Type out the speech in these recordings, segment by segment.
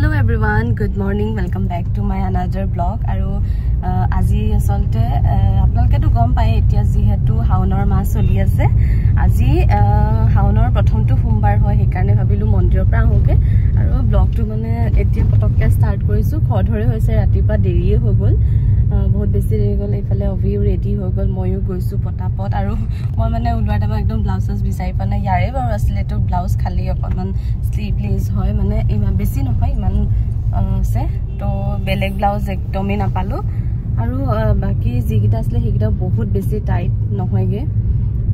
Hello everyone, good morning, welcome back to my another vlog. Aru আজি আসলতে আপোনালোকে তো গম পায় এতিয়া যেহেতু হাউনৰ মাহ চলি আছে আজি হাউনৰ প্ৰথমটো সোমবাৰ হয় সেইকাৰণে ভাবিলো মন্দিৰৰ পৰা আহোগে আৰু ব্লগটো মানে এতিয়া পটককে ষ্টাৰ্ট কৰিছো খৰধৰে হৈছে ৰাতিপুৱা দেৰিয়ে হৈ গ'ল বহুত বেছি দেৰি গ'ল ইফালে অভিও ৰেডি হৈ গ'ল ময়ো গৈছো পটাপট আৰু মই মানে ওলোৱা টাইমত একদম ব্লাউজছ বিচাৰি পোৱা নাই ইয়াৰে বাৰু আছিলে তো ব্লাউজ খালি অকণমান স্লিভলেছ হয় মানে ইমান বেছি নহয় ইমান আছে তো বেলেগ ব্লাউজ একদমেই নাপালো আৰু বাকি যিকিটা আসলে সেইকিটা বহুত বেছি টাইট নহয়গে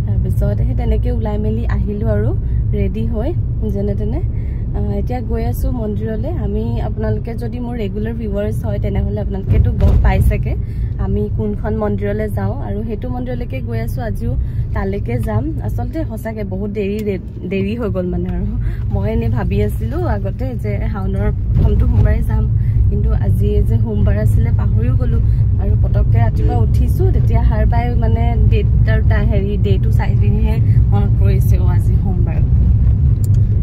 তাৰপিছত সেই তেনেকে উলাই মেলি আহিলো আৰু ৰেডি হৈ যেনে তেনে এতিয়া গৈ আছো মন্দিৰলে আমি আপোনালোকে যদি মোৰ ৰেগুলাৰ ভিউৱাৰ্স হয় তেনেহলে আপোনালোকে তো গম পাইছেকে আমি কোনখন মন্দিৰলে যাও আৰু হেতু মন্দিৰলৈকে গৈ আছো আজিও তালৈকে যাম আসলতে হসাকে বহুত দেৰি হৈ গ'ল মানে আৰু মই এনে ভাবি আছিলো আগতে যে হাউনৰ প্ৰথমটো সোমবাৰে যাম কিন্তু আজি যে সোমবাৰ আছিল পাহৰিও গলো আৰু পটককে ৰাতিপুৱা উঠিছো তেতিয়া হাৰ পাই মানে ডেটৰ হেৰি ডেটটো চাই পিনিহে মনত পৰিছে আজি সোমবাৰ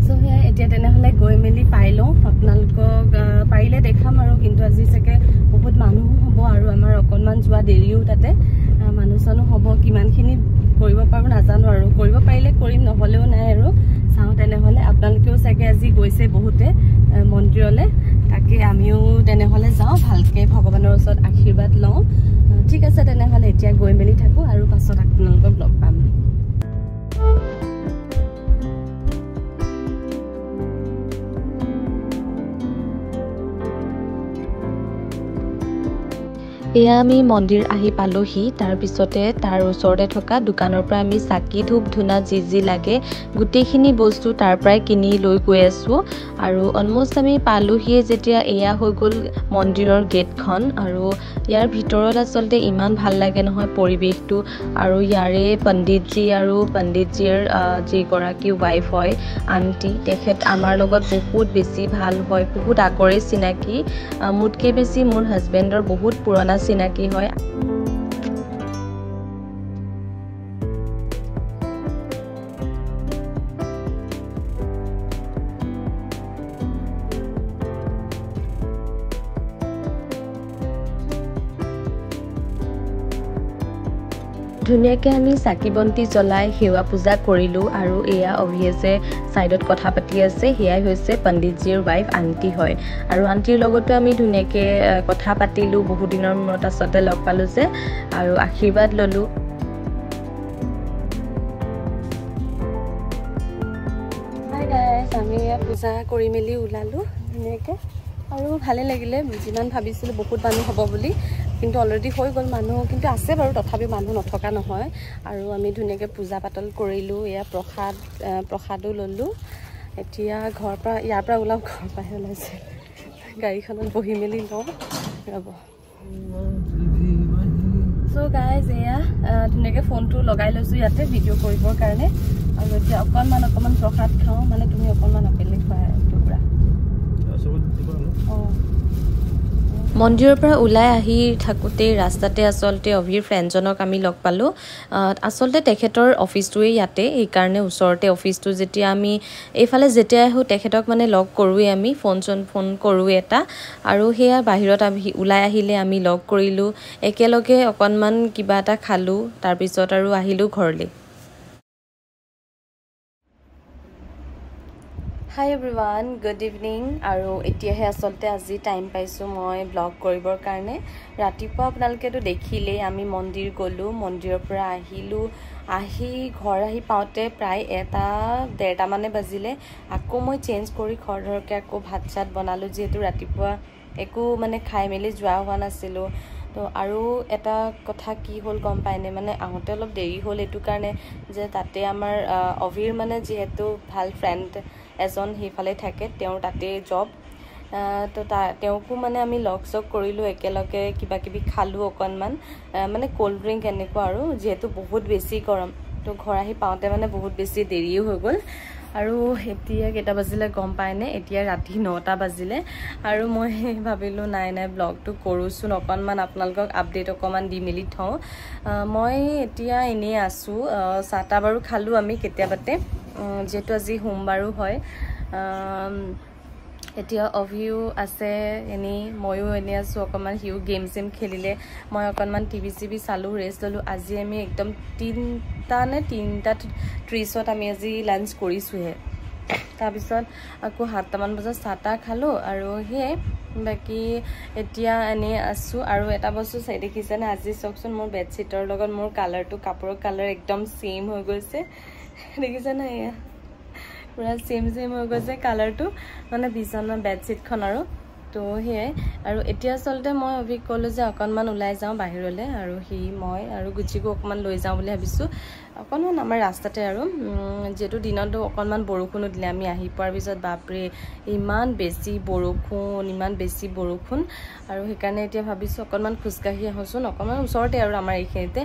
সো হে এতিয়া তেনেহলে গৈ মেলি পাই লওঁ আপোনালোকক পাৰিলে দেখাম আৰু কিন্তু আজি চাগে বহুত মানুহ হ'ব আৰু আমাৰ অকনমান যোৱা দেৰিও তাতে মানুহ সনো হ'ব কিমানখিনি কৰিব পাৰো নাজানো আৰু কৰিব পাৰিলে কৰিম নহলেও নাই আৰু চাও তেনেহলে আপোনালোকেও চাগে আজি গৈছে বহুতে মন্দিৰলে তাকে আমিও তেনেহলে যাও ভালকে ভগৱানৰ ওচৰত আশীৰ্বাদ লওঁ ঠিক আছে তেনেহলে এতিয়া গৈ মেলি থাকো আৰু পাছত আপোনালোকক লগ পাম এয়া আমি মন্দিৰ আহি পালোহি তাৰ পিছতে তাৰ ওচৰতে থকা দোকানৰ পৰা আমি চাকি ধূপ ধুনা যি লাগে গুটেইখিনি বস্তু তাৰ পৰাই কিনি লৈ গৈ আছো আৰু অলমোষ্ট আমি পালোহি যেতিয়া এয়া হৈ গ'ল মন্দিৰৰ গেটখন আৰু ইয়াৰ ভিতৰত আসলতে ইমান ভাল লাগে নহয় পৰিবেশটো আৰু ইয়াৰে পণ্ডিতজী আৰু পণ্ডিতজীৰ যি গৰাকী ওয়াইফ হয় আন্টি তেখেত আমাৰ লগত বহুত বেছি ভাল হয় বহুত আগৰে চিনাকি মুটকে বেছি মোৰ হাজবেণ্ডৰ বহুত পুৰণা চিনাকি হয় ধুনীয়াকে আমি চাকি বন্তি জ্বলাই সেৱা পূজা কৰিলো আৰু এয়া অভিয়েছে সাইডত কথা পাতি আছে হেয়াই হৈছে পণ্ডিতজীৰ ওয়াইফ আন্টি হয় আৰু আন্টিৰ লগতো আমি ধুনীয়াকে কথা পাতিলো বহু দিনৰ মূৰত আসলতে লগ পালো যে আৰু আশীৰ্বাদ ললো হাই গাইস আমি পূজা কৰি মেলি উলালো ধুনীয়াকে আৰু ভালে লাগিলে যিমান ভাবিছিলো বহুত মানুহ হ'ব বুলি কিন্তু অলৰেডি হৈ গ'ল মানুহ কিন্তু আছে বাৰু তথাপি মানুহ নথকা নহয় আৰু আমি ধুনীয়াকে পূজা পাতল কৰিলো এয়া প্ৰসাদও ললো এতিয়া ঘৰ পৰা ইয়াৰ পৰা ওলাও ঘৰ পৰা ওলাইছে গাড়ীখনত বহি মেলি লওঁ ৰব সো গাইজ এয়া ধুনীয়াকে ফোনটো লগাই লৈছো ইয়াতে ভিডিঅ' কৰিবৰ কাৰণে আৰু এতিয়া অকণমান প্ৰসাদ খাওঁ মানে তুমি অকণমান আপেল খোৱা টুকুৰা মন্দিৰৰ পৰা ওলাই আহি থাকোতে ৰাস্তাতে আসলতে অভিৰ ফ্ৰেণ্ডজনক আমি লগ পালো আসলতে তেখেতৰ অফিসটোৱে ইয়াতে এই কাৰণে ওচৰতে অফিসটো যেতিয়া আমি এইফালে যেতিয়া আহো তেখেতক মানে লগ কৰোৱে আমি ফোন কৰোৱে এটা আৰু হেয়া বাহিৰত আমি ওলাই আহিলে আমি লগ কৰিলো একেলগে অকনমান কিবা এটা খালো তাৰ পিছত আৰু আহিলো ঘৰলে Hi everyone, good evening আৰু এতিয়াহে আসলতে আজি টাইম পাইছো মই ব্লগ কৰিবৰ কাৰণে ৰাতিপুৱা আপোনালোকে তো দেখিলে আমি মন্দিৰ গলো মন্দিৰৰ পৰা আহিলো ঘৰ আহি পাওঁতে প্ৰায় 1:30 মানে বাজিলে আকৌ মই চেঞ্জ কৰি খৰধৰকে আকৌ ভাত চাত বনালো যেহেতু ৰাতিপুৱা একো মানে খাই মেলি যোৱা হোৱা নাছিলো তো আৰু এটা কথা কি হল গম পাইনে মানে আহোতে অলপ দেৰি হল এটো কাৰণে যে তাতে আমাৰ অভিৰ মানে যেহেতু ভাল ফ্ৰেণ্ড এজন হিফালে থাকে তেওঁৰ তাতে জব তো তেওঁকো মানে আমি লগ চক কৰিলো একেলগে কিবা কিবি খালো অকনমান মানে কোল্ড ড্ৰিংক এনেকুৱা আৰু যেহেতু বহুত বেছি গৰম তো ঘৰ আহি পাওঁতে মানে বহুত বেছি দেৰিও হৈ গ'ল আৰু এতিয়া কেটা বাজিলে গম পায়নে এতিয়া ৰাতি 9টা বাজিলে আৰু মই ভাবিলো নাই ব্লগটো কৰোচোন অকনমান আপোনালোকক আপডেট অকমান দি মেলি থওঁ মই এতিয়া এনে আছো সাতা বাৰু খালো আমি কেতিয়াবাতে যেটো আজি সোমবাৰো হয় এতিয়া অভিও আছে এনেই ময়ো এনেই আছোঁ অকণমান সিও গেম চেম খেলিলে মই অকণমান টিভি চিভি চালোঁ ৰেষ্ট ল'লোঁ আজি আমি একদম 3:30 আমি আজি লাঞ্চ কৰিছোঁহে তাৰপিছত আকৌ 7টামান বজাত চাহ তাহ খালোঁ আৰু সেয়াই বাকী এতিয়া এনেই আছোঁ আৰু এটা বস্তু চাই দেখিছেনে আজি চাওকচোন মোৰ বেডশ্বীটৰ লগত মোৰ কালাৰটো কাপোৰৰ কালাৰ একদম ছেইম হৈ গৈছে দেখিছেনে এয়া পুৰা ছেইম হৈ গৈছে কালাৰটো মানে বিছনাৰ বেডশ্বীটখন আৰু তো সেয়াই আৰু এতিয়া আচলতে মই অভিক ক'লোঁ যে অকণমান ওলাই যাওঁ বাহিৰলৈ আৰু মই আৰু গুচিকো অকণমান লৈ যাওঁ বুলি ভাবিছোঁ অকণমান আমাৰ ৰাস্তাতে আৰু যিহেতু দিনতো অকণমান বৰষুণো দিলে আমি আহি পোৱাৰ পিছত বাপৰে ইমান বেছি বৰষুণ আৰু সেইকাৰণে এতিয়া ভাবিছোঁ অকণমান খোজকাঢ়ি আহোঁচোন অকণমান ওচৰতে আৰু আমাৰ এইখিনিতে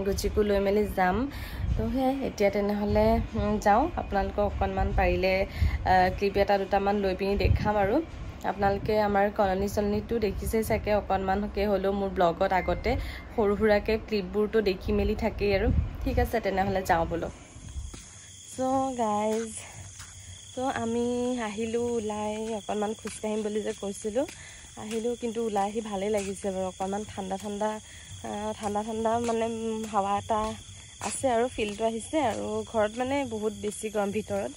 গুচিকো লৈ মেলি যাম তো সেয়াই এতিয়া তেনেহ'লে যাওঁ আপোনালোকক অকণমান পাৰিলে ক্লিপ এটা দুটামান লৈ পিনি দেখাম আৰু আপোনালোকে আমাৰ কলনীটো দেখিছেই চাগে অকণমানকৈ হ'লেও মোৰ ব্লগত আগতে সৰু সুৰাকৈ ক্লিপবোৰতো দেখি মেলি থাকেই আৰু ঠিক আছে তেনেহ'লে যাওঁ বোলো চ' গাইজ তো আমি আহিলোঁ ওলাই অকণমান খোজকাঢ়িম বুলি যে কৈছিলোঁ আহিলোঁ কিন্তু ওলাই আহি ভালেই লাগিছে বাৰু অকণমান ঠাণ্ডা মানে হাৱা এটা আছে আৰু ফিলটো আহিছে আৰু ঘৰত মানে বহুত বেছি গৰম ভিতৰত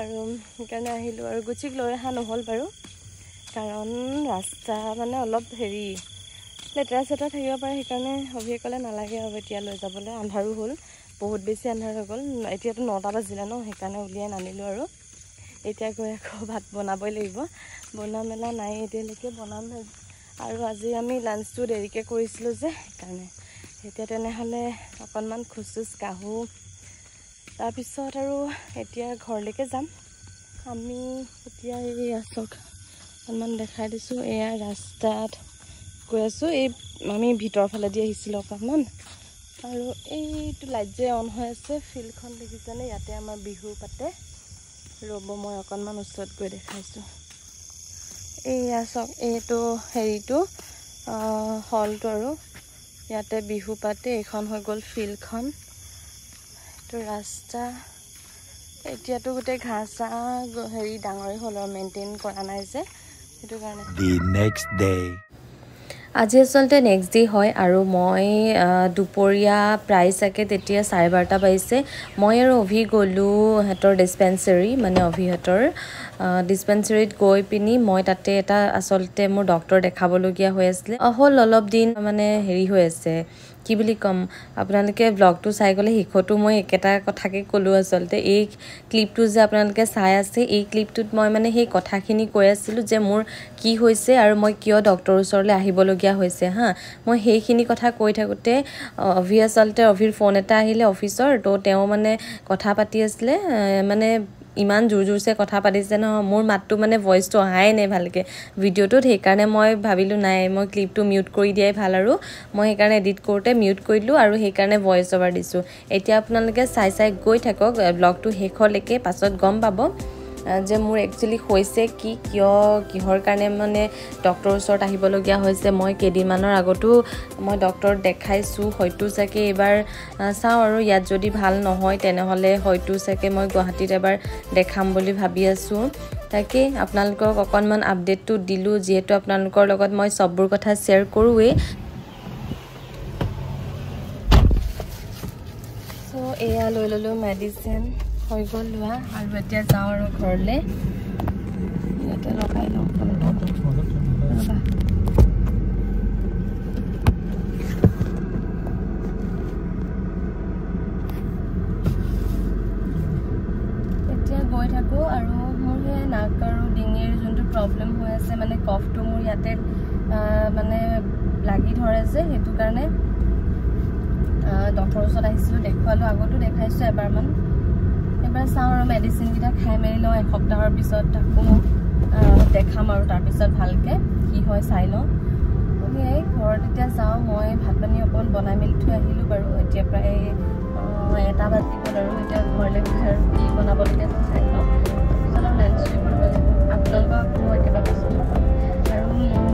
আৰু সেইকাৰণে আহিলোঁ আৰু গুচিক লৈ অহা নহ'ল বাৰু কাৰণ ৰাস্তা মানে অলপ লেতেৰা চেতেৰা থাকিব পাৰে সেইকাৰণে অভিয়ে ক'লে নালাগে আৰু এতিয়া লৈ যাবলৈ আন্ধাৰো হ'ল বহুত বেছি আন্ধাৰ হৈ গ'ল এতিয়াতো 9টা বাজিলে ন সেইকাৰণে উলিয়াই নানিলোঁ আৰু এতিয়া গৈ আকৌ ভাত বনাবই লাগিব বনোৱা মেলা নাই এতিয়ালৈকে বনাম আৰু আজি আমি লাঞ্চটো দেৰিকৈ কৰিছিলোঁ যে সেইকাৰণে এতিয়া তেনেহ'লে অকণমান খোজ কাঢ়োঁ তাৰপিছত আৰু এতিয়া ঘৰলৈকে যাম আমি এতিয়া এই আচক অকণমান দেখাই দিছোঁ এয়া ৰাস্তাত গৈ আছোঁ এই আমি ভিতৰৰ ফালেদি আহিছিলোঁ অকণমান আৰু এইটো লাইট যে অন হৈ আছে ফিল্ডখন দেখিছেনে ইয়াতে আমাৰ বিহু পাতে ৰ'ব মই অকণমান ওচৰত গৈ দেখাইছোঁ এয়া চাওক এইটো হলটো আৰু ইয়াতে বিহু পাতে এইখন হৈ গ'ল ফিল্ডখন এইটো ৰাস্তা এতিয়াতো গোটেই ঘাঁহ চাহ ডাঙৰেই হ'ল আৰু মেইনটেইন কৰা নাই যে সেইটো কাৰণে আজি আচলতে নেক্সট ডে হয় আৰু মই দুপৰীয়া প্ৰায় চাগে তেতিয়া 12:30 বাজিছে মই আৰু অভি গ'লোঁ সিহঁতৰ ডিছপেঞ্চেৰী মানে অভিহঁতৰ ডিছপেঞ্চেৰীত গৈ পিনি মই তাতে এটা আচলতে মোৰ ডক্টৰ দেখাবলগীয়া হৈ আছিলে হ'ল অলপ দিন মানে হৈ আছে কি বুলি ক'ম আপোনালোকে ব্লগটো চাই গ'লে শেষতো মই একেটা কথাকে ক'লোঁ আচলতে এই ক্লিপটো যে আপোনালোকে চাই আছে এই ক্লিপটোত মই মানে সেই কথাখিনি কৈ আছিলোঁ যে মোৰ কি হৈছে আৰু মই কিয় ডক্টৰৰ ওচৰলৈ আহিবলগীয়া হৈছে মই সেইখিনি কথা কৈ থাকোঁতে আচলতে অভিৰ ফোন এটা আহিলে অফিচৰ তো তেওঁ মানে কথা পাতি আছিলে মানে ইমান জোৰছে কথা পাতিছে নহয় মোৰ মাতটো মানে ভইচটো অহাই নাই ভালকৈ ভিডিঅ'টোত সেইকাৰণে মই ভাবিলোঁ নাই মই ক্লিপটো মিউট কৰি দিয়াই ভাল আৰু মই সেইকাৰণে এডিট কৰোঁতে মিউট কৰি দিলোঁ আৰু সেইকাৰণে ভইচ অভাৰ দিছোঁ এতিয়া আপোনালোকে চাই গৈ থাকক ব্লগটো শেষলৈকে পাছত গম পাব যে মোৰ একচুৱেলি হৈছে কিহৰ কাৰণে মানে ডক্টৰৰ ওচৰত আহিবলগীয়া হৈছে মই কেইদিনমানৰ আগতো মই ডক্টৰক দেখাইছোঁ হয়তো চাগে এইবাৰ চাওঁ আৰু ইয়াত যদি ভাল নহয় তেনেহ'লে হয়তো চাগে মই গুৱাহাটীত এবাৰ দেখাম বুলি ভাবি আছোঁ তাকে আপোনালোকক অকণমান আপডেটটো দিলোঁ যিহেতু আপোনালোকৰ লগত মই চববোৰ কথা শ্বেয়াৰ কৰোঁৱেই চ' এয়া লৈ ল'লোঁ মেডিচিন হৈ গ'ল লোৱা আৰু এতিয়া যাওঁ আৰু ঘৰলৈ ইয়াতে লগাই লওঁ এতিয়া গৈ থাকোঁ আৰু মোৰ সেই নাক আৰু ডিঙিৰ যোনটো প্ৰব্লেম হৈ আছে মানে কফটো মোৰ ইয়াতে মানে লাগি ধৰে যে সেইটো কাৰণে ডক্টৰৰ ওচৰত আহিছিলোঁ দেখুৱালোঁ আগতো দেখাইছোঁ এবাৰমান এবাৰ চাওঁ আৰু মেডিচিনকেইটা খাই মেলি লওঁ এসপ্তাহৰ পিছত আকৌ দেখাম আৰু তাৰপিছত ভালকৈ কি হয় চাই লওঁ সেয়াই ঘৰত এতিয়া যাওঁ মই ভাত পানী অকণমান বনাই মেলি থৈ আহিলোঁ বাৰু এতিয়া প্ৰায় 1টা বাজি গ'ল আৰু এতিয়া ঘৰলৈ গৈ আৰু কি বনাবলগীয়া আছে চাই লওঁ তাৰপিছত আৰু লাঞ্চ কৰিব লাগিব আপোনালোকক মই একেবাৰে কৈছোঁ আৰু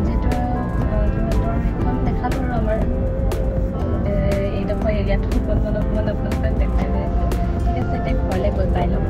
যিহেতু সিহঁতৰ সেইখন দেখালোঁ আৰু আমাৰ এইডোখৰ এৰিয়াটো অকণমান আপোনালোকক দেখাই লৈ আছোঁ ঠিক আছে এতিয়া ঘৰলৈ গৈ পাই লওঁ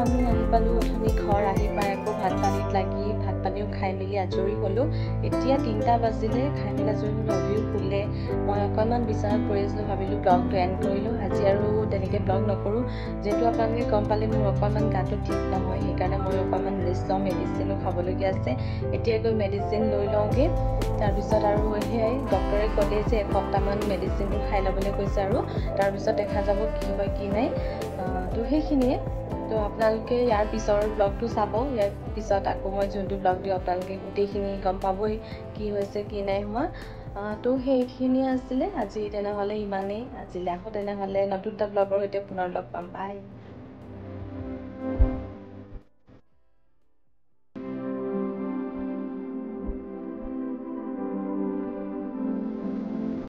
আমি আহি পালোঁ অথনি ঘৰ আহি পাই আকৌ ভাত পানীত লাগি ভাত পানীও খাই মেলি আজৰি হ'লোঁ এতিয়া 3টা বাজিলে খাই মেলি আজৰি হ'লোঁ অভিও শুলে মই অকণমান বিচনাত পৰি আছিলোঁ ভাবিলোঁ ব্লগটো এণ্ড কৰিলোঁ আজি আৰু তেনেকৈ ব্লগ নকৰোঁ যিহেতু আপোনালোকে গম পালে মোৰ অকণমান গাটো ঠিক নহয় সেইকাৰণে মই অকণমান ৰেষ্ট লওঁ মেডিচিনো খাবলগীয়া আছে এতিয়া গৈ মেডিচিন লৈ লওঁগৈ তাৰপিছত আৰু সেয়াই ডক্টৰে ক'লে যে এসপ্তাহমান মেডিচিনটো খাই ল'বলৈ কৈছে আৰু তাৰপিছত দেখা যাব কি হয় কি নাই তো সেইখিনিয়ে তো আপোনালোকে ইয়াৰ পিছৰ ব্লগটো চাব ইয়াৰ পিছত আকৌ মই যোনটো ব্লগ দিওঁ আপোনালোকে গোটেইখিনি গম পাবই কি হৈছে কি নাই হোৱা তো সেইখিনিয়ে আছিলে আজি তেনেহ'লে ইমানেই আজিলৈ আকৌ তেনেহ'লে নতুন এটা ব্লগৰ সৈতে পুনৰ লগ পাম বাই